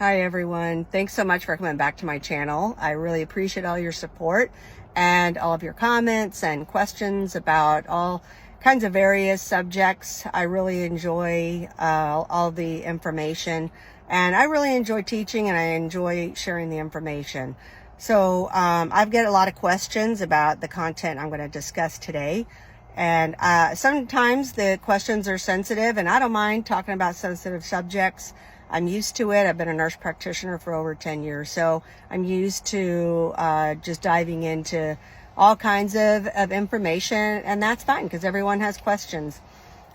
Hi everyone. Thanks so much for coming back to my channel. I really appreciate all your support and all of your comments and questions about all kinds of various subjects. I really enjoy all the information, and I really enjoy teaching, and I enjoy sharing the information. So I've got a lot of questions about the content I'm going to discuss today. And sometimes the questions are sensitive, and I don't mind talking about sensitive subjects. I'm used to it. I've been a nurse practitioner for over 10 years, so I'm used to just diving into all kinds of information, and that's fine because everyone has questions.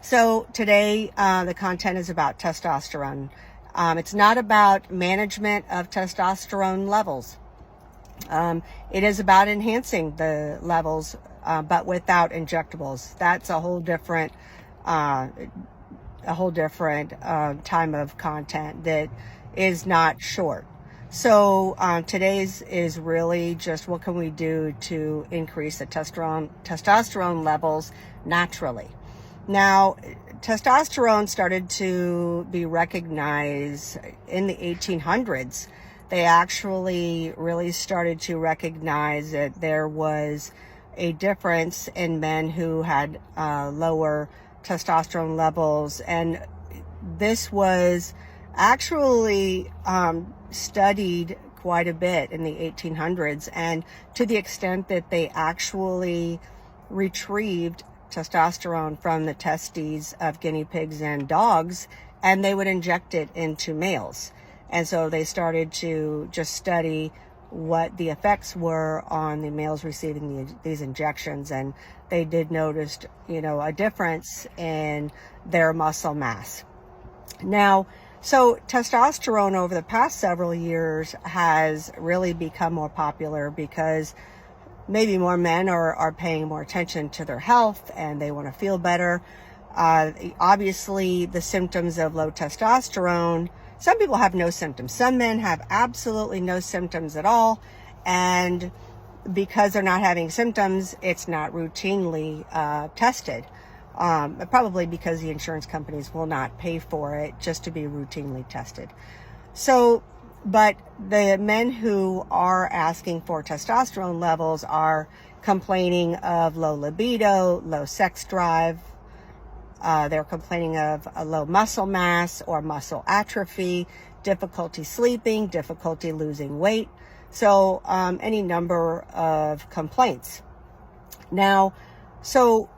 So today, the content is about testosterone. It's not about management of testosterone levels. It is about enhancing the levels, but without injectables. That's a whole different time of content that is not short. So today's is really just what can we do to increase the testosterone levels naturally. Now, testosterone started to be recognized in the 1800s. They actually really started to recognize that there was a difference in men who had lower testosterone levels, and this was actually studied quite a bit in the 1800s, and to the extent that they actually retrieved testosterone from the testes of guinea pigs and dogs, and they would inject it into males. And so they started to just study what the effects were on the males receiving these injections, and they did notice, a difference in their muscle mass. Now, so testosterone over the past several years has really become more popular because maybe more men are paying more attention to their health and they want to feel better. Obviously, the symptoms of low testosterone, some people have no symptoms. Some men have absolutely no symptoms at all. And because they're not having symptoms, it's not routinely tested. Probably because the insurance companies will not pay for it just to be routinely tested. So, but the men who are asking for testosterone levels are complaining of low libido, low sex drive. They're complaining of a low muscle mass or muscle atrophy, difficulty sleeping, difficulty losing weight. So any number of complaints. Now, so,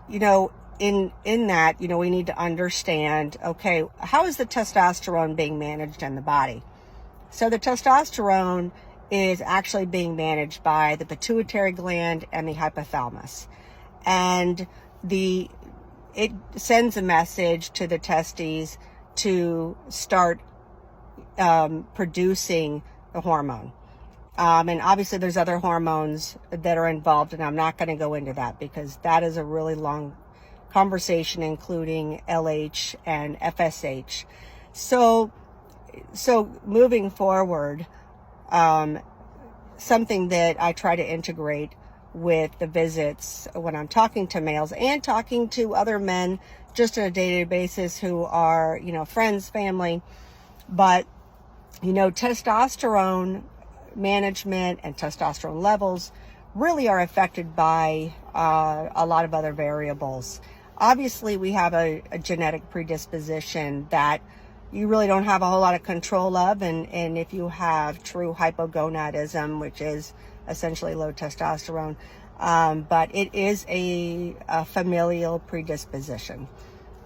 in that, we need to understand, okay, how is the testosterone being managed in the body? So the testosterone is actually being managed by the pituitary gland and the hypothalamus. And it sends a message to the testes to start producing the hormone. And obviously there's other hormones that are involved, and I'm not going to go into that because that is a really long conversation, including LH and FSH. So moving forward, something that I try to integrate with the visits when I'm talking to males and talking to other men just on a day-to-day basis who are, friends, family. But, testosterone management and testosterone levels really are affected by a lot of other variables. Obviously, we have a genetic predisposition that you really don't have a whole lot of control of. And if you have true hypogonadism, which is essentially low testosterone, but it is a familial predisposition.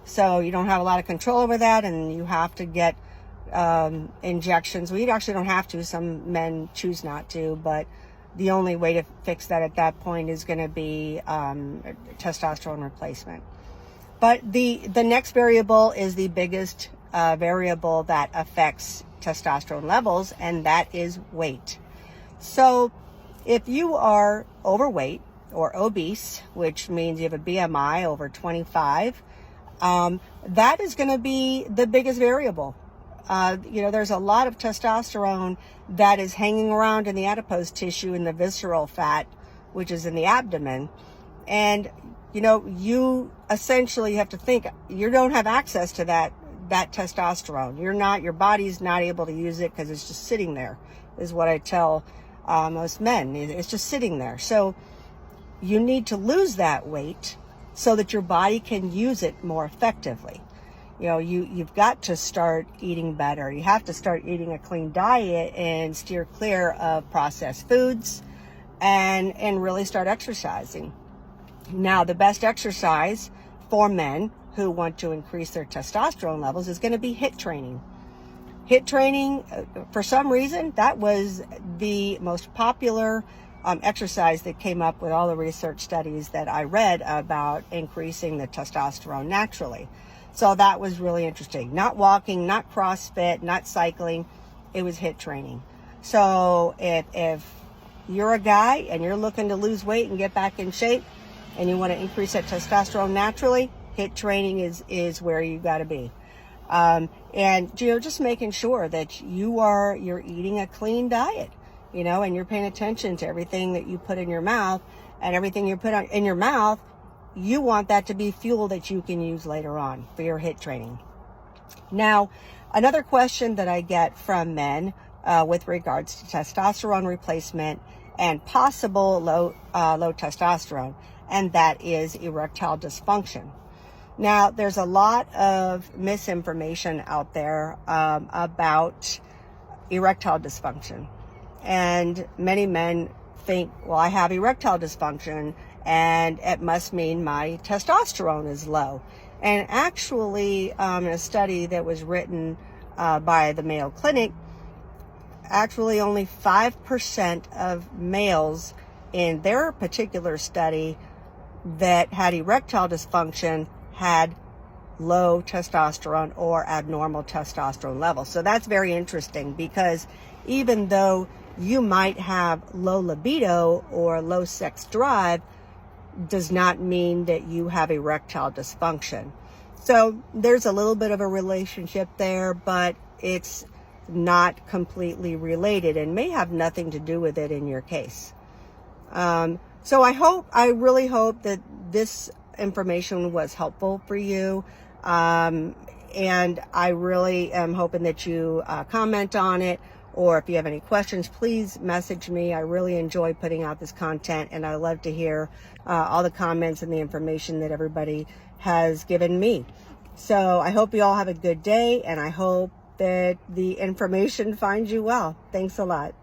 So you don't have a lot of control over that, and you have to get injections. We actually don't have to. Some men choose not to, but the only way to fix that at that point is going to be testosterone replacement. But the next variable is the biggest variable that affects testosterone levels, and that is weight. So if you are overweight or obese, which means you have a BMI over 25, that is going to be the biggest variable. There's a lot of testosterone that is hanging around in the adipose tissue and the visceral fat, which is in the abdomen. And, you essentially have to think you don't have access to that that testosterone. Your body's not able to use it because it's just sitting there, is what I tell most men. It's just sitting there. So you need to lose that weight so that your body can use it more effectively. You've got to start eating better. You have to start eating a clean diet and steer clear of processed foods and really start exercising. Now, the best exercise for men who want to increase their testosterone levels is going to be HIIT training. HIIT training, for some reason, that was the most popular exercise that came up with all the research studies that I read about increasing the testosterone naturally. So that was really interesting. Not walking, not CrossFit, not cycling. It was HIIT training. So if you're a guy and you're looking to lose weight and get back in shape and you want to increase that testosterone naturally, HIIT training is where you got to be. And just making sure that you're eating a clean diet, and you're paying attention to everything that you put in your mouth, and everything you put in your mouth, you want that to be fuel that you can use later on for your HIIT training. Now, another question that I get from men with regards to testosterone replacement and possible low testosterone, and that is erectile dysfunction. Now, there's a lot of misinformation out there about erectile dysfunction. And many men think, well, I have erectile dysfunction and it must mean my testosterone is low. And actually, in a study that was written by the Mayo Clinic, actually only 5% of males in their particular study that had erectile dysfunction had low testosterone or abnormal testosterone levels. So that's very interesting, because even though you might have low libido or low sex drive, does not mean that you have erectile dysfunction. So there's a little bit of a relationship there, but it's not completely related and may have nothing to do with it in your case. So I really hope that this information was helpful for you. And I really am hoping that you comment on it, or if you have any questions, please message me. I really enjoy putting out this content, and I love to hear all the comments and the information that everybody has given me. So I hope you all have a good day, and I hope that the information finds you well. Thanks a lot.